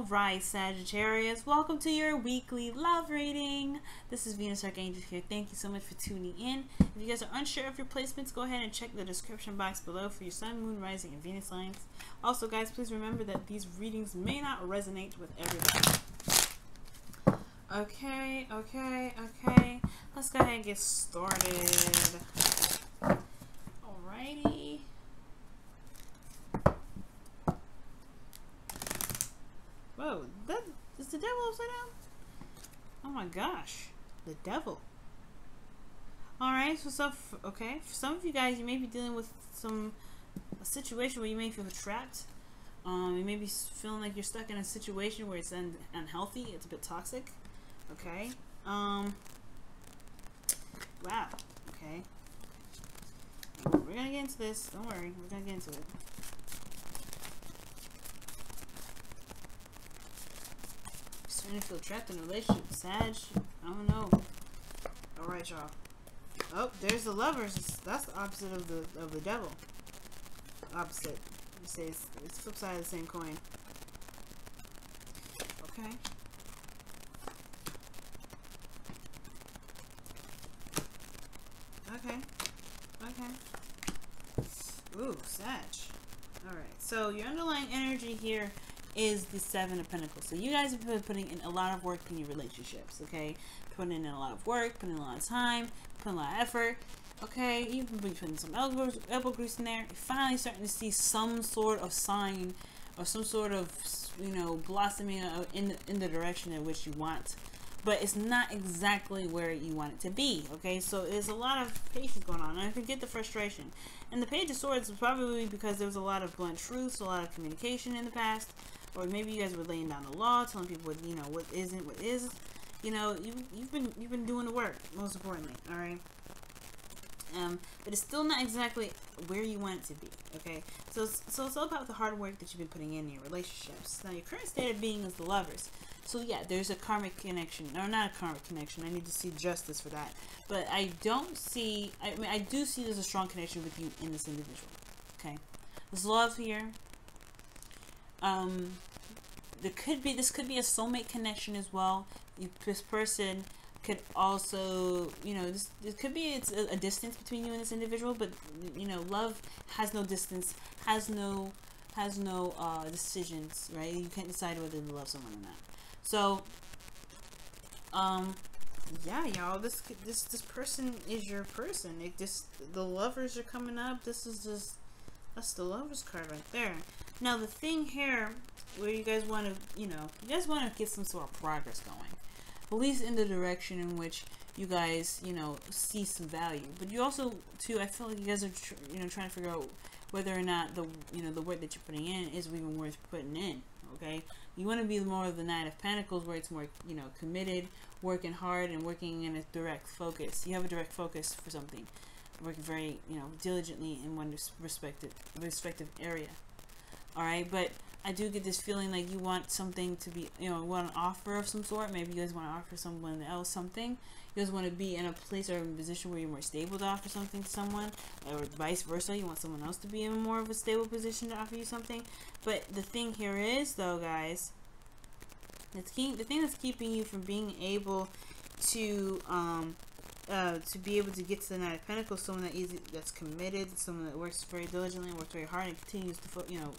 Alright, Sagittarius, welcome to your weekly love reading. This is Venus Archangel here. Thank you so much for tuning in. If you guys are unsure of your placements, go ahead and check the description box below for your Sun, Moon, Rising, and Venus signs. Also, guys, please remember that these readings may not resonate with everybody. Okay. Let's go ahead and get started. Alrighty. Whoa, that is the devil upside down? Oh my gosh, the devil. Alright, so for some of you guys, you may be dealing with a situation where you may feel trapped. You may be feeling like you're stuck in a situation where it's unhealthy, it's a bit toxic. Okay. Wow. Okay. We're gonna get into this. Don't worry, we're gonna get into it. Starting to feel trapped in a relationship, Sag. I don't know. All right, y'all. Oh, there's the Lovers. That's the opposite of the devil. Opposite. You say it's flip side of the same coin. Okay. Ooh, Sag. All right. So your underlying energy here is the Seven of Pentacles. So you guys have been putting in a lot of work in your relationships, okay? Putting in a lot of work, putting in a lot of time, putting a lot of effort, okay? You've been putting some elbow grease in there. You're finally starting to see some sort of sign or some sort of, you know, blossoming in the direction in which you want. But it's not exactly where you want it to be, okay? So there's a lot of patience going on. And I can get the frustration. And the Page of Swords is probably because there was a lot of blunt truths, a lot of communication in the past. Or maybe you guys were laying down the law, telling people what, you know, what isn't, what is. You know, you've been doing the work, most importantly, all right? But it's still not exactly where you want it to be, okay? So it's all about the hard work that you've been putting in your relationships. Now, your current state of being is the Lovers. So yeah, there's a karmic connection, or not a karmic connection. I need to see justice for that. But I don't see. I mean, I do see there's a strong connection with you in this individual. Okay, there's love here. This could be a soulmate connection as well. This person could also, you know, this could be a distance between you and this individual, but you know, love has no distance, has no decisions, right? You can't decide whether to love someone or not. So, yeah, y'all, this person is your person. The Lovers are coming up. That's the Lovers card right there. Now, the thing here, where you guys want to, you want to get some sort of progress going, at least in the direction in which you guys, you know, see some value. But you also, too, I feel like you guys are, trying to figure out whether or not the work that you're putting in is even worth putting in. Okay, you want to be more of the Knight of Pentacles, where it's more, you know, committed, working hard, and working in a direct focus. You have a direct focus for something, working very, you know, diligently in one respective area. All right, but I do get this feeling like you want something to be, you know, want an offer of some sort. Maybe you guys want to offer someone else something. You guys want to be in a place or a position where you're more stable to offer something to someone, or vice versa. You want someone else to be in more of a stable position to offer you something. But the thing here is, though, guys, the thing that's keeping you from being able to be able to get to the Knight of Pentacles, someone that's committed, someone that works very diligently, works very hard, and continues to, you know,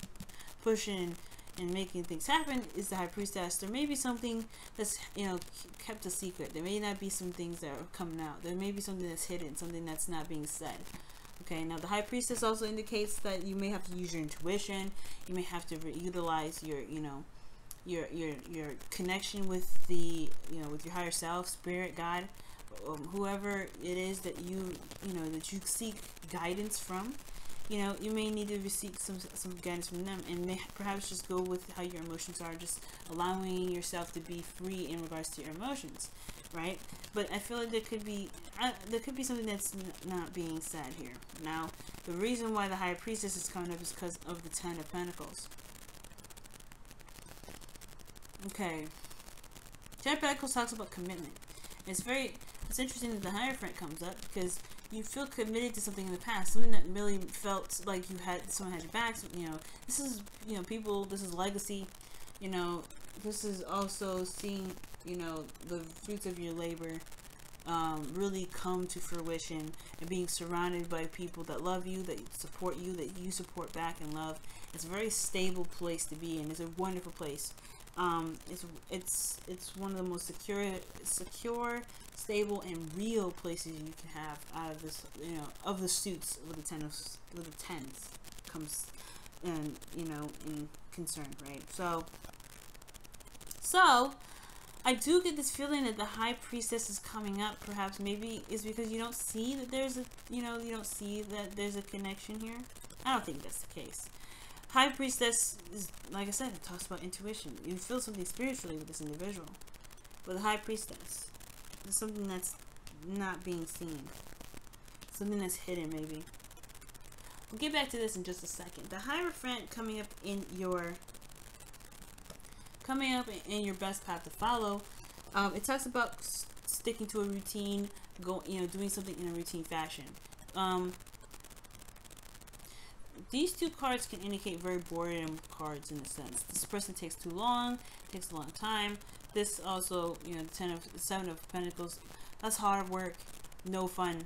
pushing and making things happen, is the High Priestess. There may be something that's, you know, kept a secret. There may not be some things that are coming out. There may be something that's hidden, something that's not being said. Okay, now the High Priestess also indicates that you may have to use your intuition. You may have to utilize your, you know, your connection with the, you know, with your higher self, spirit, God, whoever it is that you seek guidance from. You know, you may need to seek some guidance from them, and perhaps just go with how your emotions are, just allowing yourself to be free in regards to your emotions, right? But I feel like there could be something that's not being said here. Now, the reason why the High Priestess is coming up is because of the Ten of Pentacles. Okay, Ten of Pentacles talks about commitment. It's interesting that the Hierophant comes up, because you feel committed to something in the past, something that really felt like someone had your back. So, you know, this is, you know, people, this is legacy, you know, this is also seeing, you know, the fruits of your labor really come to fruition, and being surrounded by people that love you, that support you, that you support back and love. It's a very stable place to be in. It's a wonderful place. It's one of the most secure, stable, and real places you can have out of this, you know, of the suits with the tens comes, and you know, in concern, right? So I do get this feeling that the High Priestess is coming up. Perhaps maybe it's because you don't see that there's a, you know, you don't see that there's a connection here. I don't think that's the case. High Priestess is, like I said, it talks about intuition. You feel something spiritually with this individual. With the High Priestess, there's something that's not being seen. Something that's hidden, maybe. We'll get back to this in just a second. The Hierophant coming up in your best path to follow. It talks about sticking to a routine, doing something in a routine fashion. These two cards can indicate very boredom cards in a sense. This person takes too long, takes a long time. This also, you know, the Seven of Pentacles, that's hard work, no fun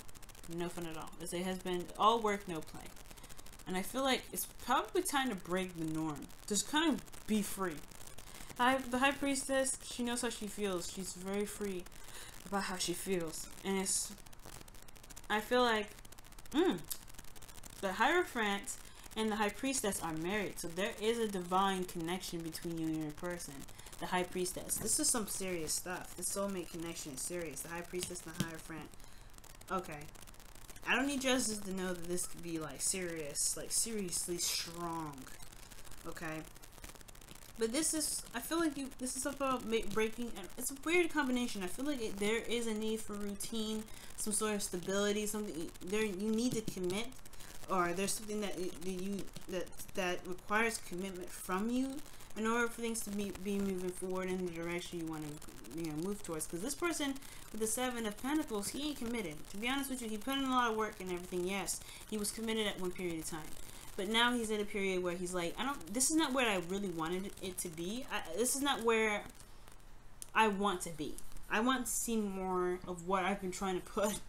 at all. As it has been all work, no play. And I feel like it's probably time to break the norm. Just kind of be free. The High Priestess, she knows how she feels. She's very free about how she feels. And I feel like, the Hierophant and the High Priestess are married. So there is a divine connection between you and your person. The High Priestess. This is some serious stuff. The soulmate connection is serious. The High Priestess and the Hierophant. Okay. I don't need justice to know that this could be like serious. Like seriously strong. Okay. But this is, I feel like this is about breaking, it's a weird combination. I feel like there is a need for routine, some sort of stability, something there you need to commit, or there's something that requires commitment from you in order for things to be moving forward in the direction you want to, you know, move towards. Because this person with the Seven of Pentacles, he ain't committed. To be honest with you, he put in a lot of work and everything. Yes, he was committed at one period of time. But now he's at a period where he's like, this is not where I really wanted it to be. This is not where I want to be. I want to see more of what I've been trying to put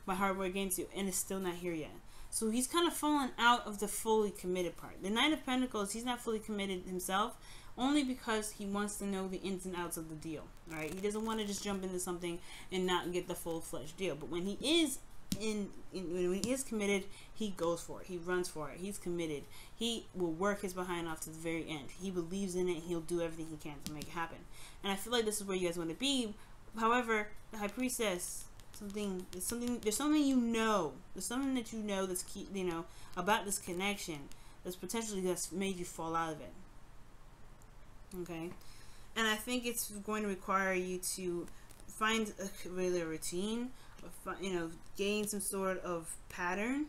my hard work into, and it's still not here yet. So he's kind of fallen out of the fully committed part. The Knight of Pentacles, he's not fully committed himself, only because he wants to know the ins and outs of the deal. Right? He doesn't want to just jump into something and not get the full-fledged deal. But when he is when he is committed, he goes for it. He runs for it. He's committed. He will work his behind off to the very end. He believes in it, and he'll do everything he can to make it happen. And I feel like this is where you guys want to be. However, the High Priestess, there's something you know. There's something that you know that's about this connection that's made you fall out of it. Okay, and I think it's going to require you to find a routine. Gain some sort of pattern,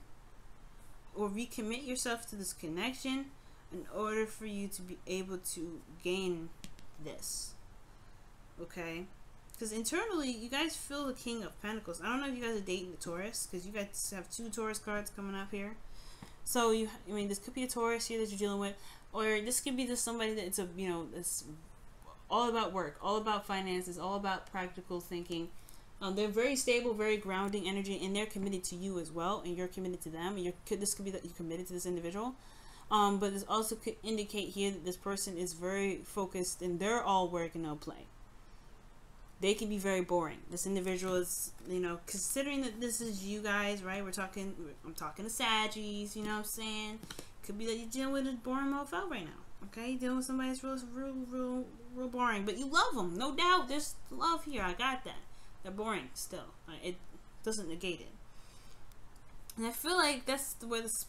or recommit yourself to this connection in order for you to be able to gain this. Okay, because internally you guys feel the King of Pentacles. I don't know if you guys are dating the Taurus, because you guys have two Taurus cards coming up here. So this could be a Taurus here that you're dealing with, or this could be just somebody that it's all about work, all about finances, all about practical thinking. They're very stable, very grounding energy, and they're committed to you as well, and you're committed to them. And this could be that you're committed to this individual. But this also could indicate here that this person is very focused, and they're all work and no play. They can be very boring. This individual is, considering that this is you guys, right? I'm talking to Saggies, you know what I'm saying? Could be that you're dealing with a boring mofo right now. Okay, you're dealing with somebody that's real boring, but you love them, no doubt. There's love here. I got that. They're boring still. It doesn't negate it. And I feel like that's where that's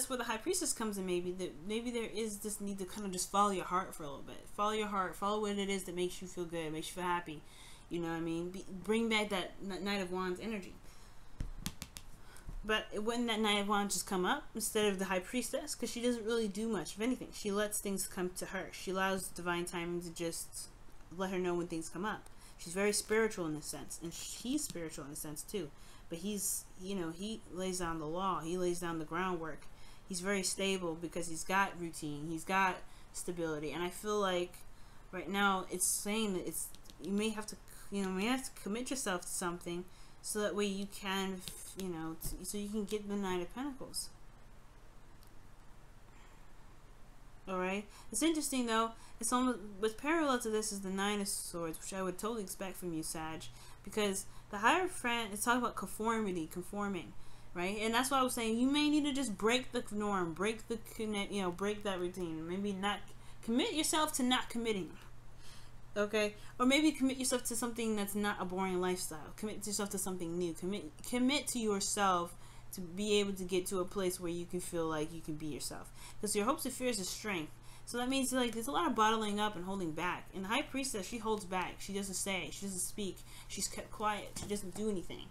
where the High Priestess comes in. Maybe there is this need to kind of just follow your heart for a little bit. Follow your heart. Follow what it is that makes you feel good, makes you feel happy. You know what I mean? Bring back that Knight of Wands energy. But wouldn't that Knight of Wands just come up instead of the High Priestess? Because she doesn't really do much of anything. She lets things come to her. She allows divine timing to just let her know when things come up. She's very spiritual in this sense, and he's spiritual in a sense too. But he lays down the law. He lays down the groundwork. He's very stable because he's got routine. He's got stability. And I feel like right now it's saying that you may have to, commit yourself to something, so that way you can, so you can get the Knight of Pentacles. Alright, it's interesting though. It's almost, what's parallel to this is the Nine of Swords, which I would totally expect from you, Sag, because the Hierophant is talking about conforming, right? And that's why I was saying you may need to just break the norm, break the break that routine. Maybe not commit yourself to not committing, okay? Or maybe commit yourself to something that's not a boring lifestyle. Commit yourself to something new. Commit to yourself to be able to get to a place where you can feel like you can be yourself. Because your hopes and fears is strength. So that means like there's a lot of bottling up and holding back. And the High Priestess, she holds back. She doesn't say. She doesn't speak. She's kept quiet. She doesn't do anything.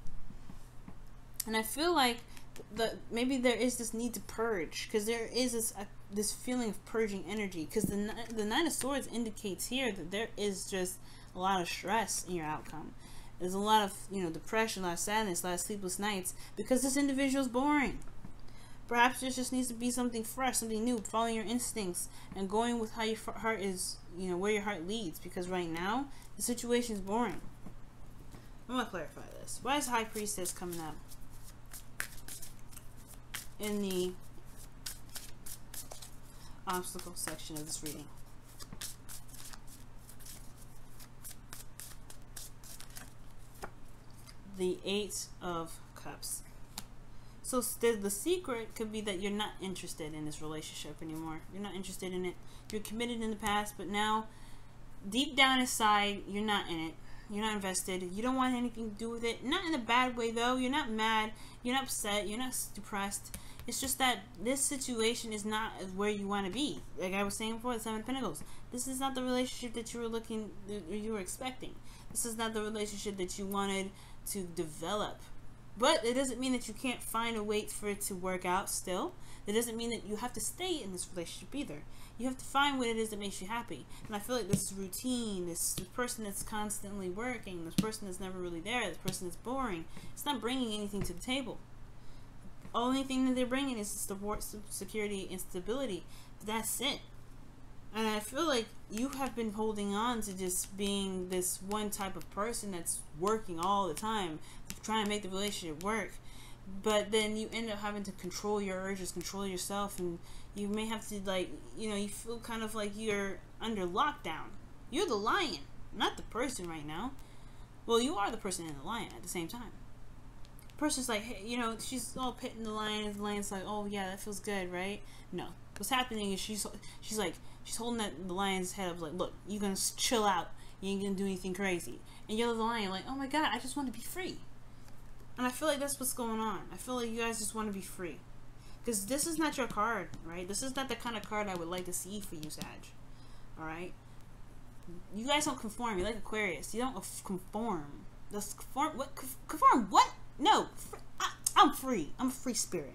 And I feel like maybe there is this need to purge, because there is this feeling of purging energy. Because the Nine of Swords indicates here that there is just a lot of stress in your outcome. There's a lot of depression, a lot of sadness, a lot of sleepless nights, because this individual is boring. Perhaps there just needs to be something fresh, something new, following your instincts and going with how your heart is, where your heart leads. Because right now the situation is boring. I'm gonna clarify this. Why is High Priestess coming up in the obstacle section of this reading? The Eight of Cups. So the secret could be that you're not interested in this relationship anymore. You're not interested in it. You're committed in the past, but now deep down inside you're not in it. You're not invested. You don't want anything to do with it. Not in a bad way though. You're not mad. You're not upset. You're not depressed. It's just that this situation is not where you want to be. Like I was saying before, the Seven of Pentacles. This is not the relationship that you were expecting. This is not the relationship that you wanted to develop. But it doesn't mean that you can't find a way for it to work out still. It doesn't mean that you have to stay in this relationship either. You have to find what it is that makes you happy. And I feel like this routine, this person that's constantly working, this person that's never really there, this person that's boring, it's not bringing anything to the table. The only thing that they're bringing is support, security, and stability. But that's it. And I feel like you have been holding on to just being this one type of person that's working all the time, trying to make the relationship work. But then you end up having to control your urges, control yourself, and you may have to, like, you feel kind of like you're under lockdown. You're the lion, not the person right now. Well, you are the person and the lion at the same time. The person's like, hey, she's all petting the lion, and the lion's like, oh yeah, that feels good, right? No. What's happening is she's holding the lion's head up, like, look, you're gonna chill out. You ain't gonna do anything crazy. And you're the lion, like, oh my god, I just want to be free. And I feel like that's what's going on. I feel like you guys just want to be free. Because this is not your card, right? This is not the kind of card I would like to see for you, Sag. Alright? You guys don't conform. You're like Aquarius. You don't conform. That's conform. What? Conform what? No. I'm free. I'm a free spirit.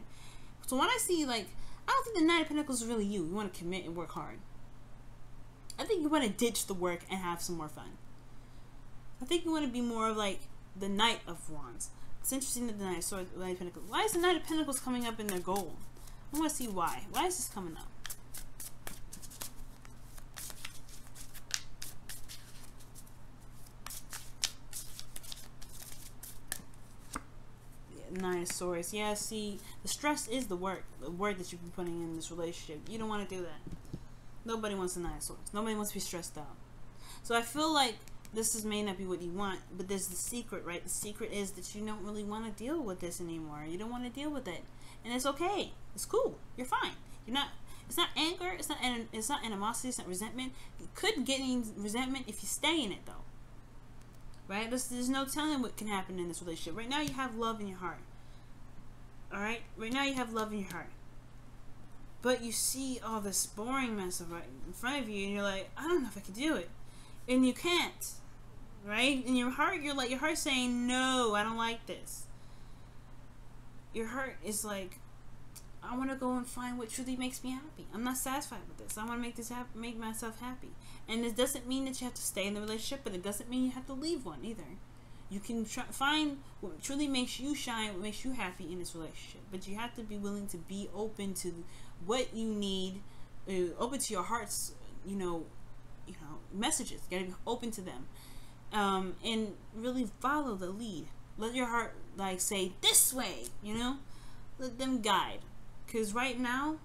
So when I see, like, I don't think the Knight of Pentacles is really you. You want to commit and work hard. I think you want to ditch the work and have some more fun. I think you want to be more of like the Knight of Wands. It's interesting that the Knight of Pentacles. Why is the Knight of Pentacles coming up in their goal? I want to see why. Why is this coming up? Nine of Swords. Yeah, see, the stress is the work that you've been putting in this relationship. You don't want to do that. Nobody wants the Nine of Swords. Nobody wants to be stressed out. So I feel like this may not be what you want, but there's the secret, right? The secret is that you don't really want to deal with this anymore. You don't want to deal with it, and it's okay. It's cool. You're fine. You're not. It's not anger. It's not animosity. It's not resentment. You could get any resentment if you stay in it, though. Right? There's no telling what can happen in this relationship. Right now, you have love in your heart. All right. Right now, you have love in your heart. But you see all this boring mess right in front of you, and you're like, I don't know if I can do it, and you can't. Right? In your heart, your heart's saying, no, I don't like this. Your heart is like, I want to go and find what truly makes me happy. I'm not satisfied with this. I want to make myself happy. And it doesn't mean that you have to stay in the relationship, but it doesn't mean you have to leave one either. You can find what truly makes you shine, what makes you happy in this relationship. But you have to be willing to be open to what you need, open to your heart's messages. You gotta be open to them, and really follow the lead. Let your heart like say this way. Let them guide. Because right now,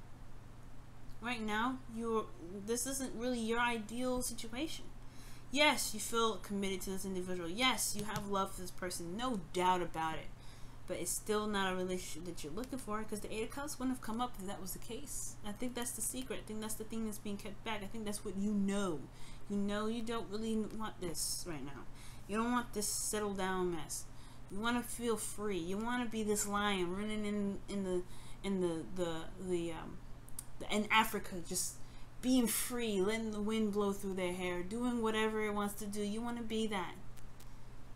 this isn't really your ideal situation. Yes, you feel committed to this individual. Yes, you have love for this person. No doubt about it. But it's still not a relationship that you're looking for, because the Eight of Cups wouldn't have come up if that was the case. I think that's the secret. I think that's the thing that's being kept back. I think that's what you know. You don't really want this right now. You don't want this settled down mess. You want to feel free. You want to be this lion running in Africa, just being free, letting the wind blow through their hair, doing whatever it wants to do. You want to be that.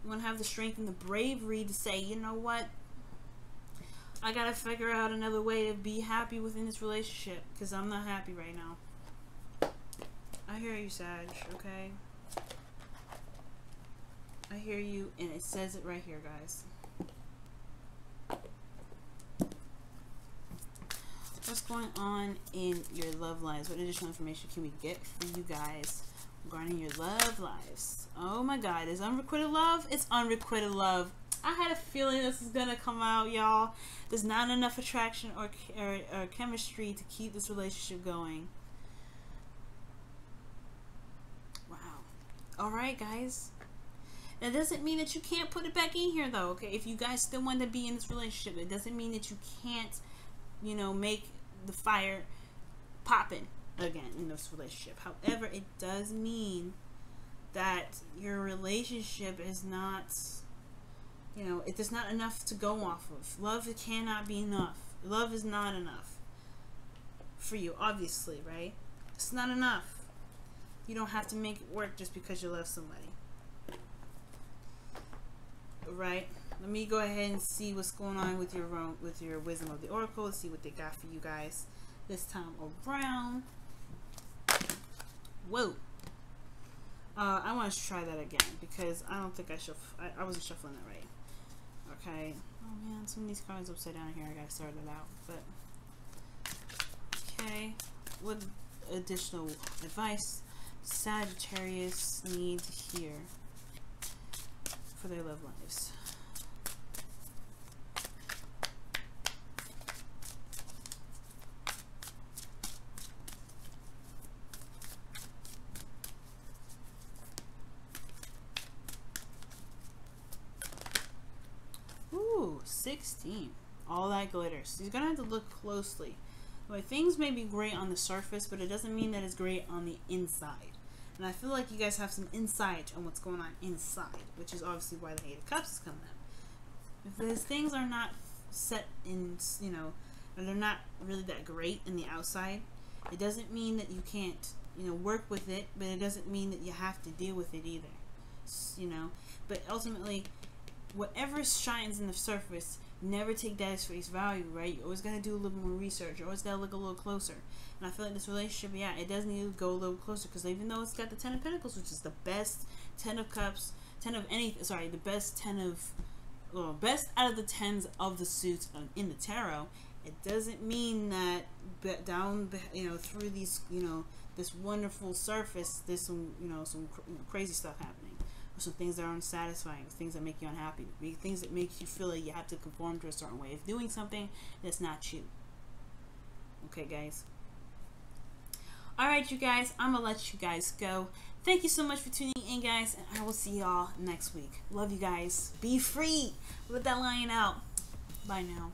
You want to have the strength and the bravery to say, you know what? I gotta figure out another way to be happy within this relationship, because I'm not happy right now. I hear you, Sag, okay? I hear you, and it says it right here, guys. What's going on in your love lives? What additional information can we get for you guys regarding your love lives? Oh my God, is unrequited love? It's unrequited love. I had a feeling this is gonna come out, y'all. There's not enough attraction or chemistry to keep this relationship going. Wow. All right, guys. That doesn't mean that you can't put it back in here, though. Okay, if you guys still want to be in this relationship, it doesn't mean that you can't, make the fire popping again in this relationship. However, it does mean that your relationship is not, it is not enough to go off of. Love, it cannot be enough. Love is not enough for you, obviously, right? It's not enough. You don't have to make it work just because you love somebody. Right? Let me go ahead and see what's going on with your wisdom of the oracle. Let's see what they got for you guys this time around. Whoa. I want to try that again, because I don't think I wasn't shuffling that right. Okay. Oh man, some of these cards upside down here. I gotta sort it out. But okay. What additional advice Sagittarius need to hear for their love lives? Ooh, 16. All that glitters. So you're gonna have to look closely. Like, things may be great on the surface, but it doesn't mean that it's great on the inside. And I feel like you guys have some insight on what's going on inside, which is obviously why the Eight of Cups is coming up. If those things are not set in, or they're not really that great in the outside, it doesn't mean that you can't, work with it, but it doesn't mean that you have to deal with it either. But ultimately, whatever shines in the surface, never take that as face value, right? You always got to do a little more research. You always got to look a little closer. And I feel like this relationship, yeah, it does need to go a little closer, because even though it's got the 10 of Pentacles, which is the best 10 of Cups, 10 of anything, sorry, the best 10 of, well, best out of the 10s of the suits in the tarot, it doesn't mean that down, through these, this wonderful surface, there's some, some crazy stuff happening. Some things that are unsatisfying, things that make you unhappy, things that make you feel like you have to conform to a certain way of doing something that's not you. Okay, guys. Alright, you guys, I'm gonna let you guys go. Thank you so much for tuning in, guys, and I will see y'all next week. Love you guys. Be free. Let that lion out. Bye now.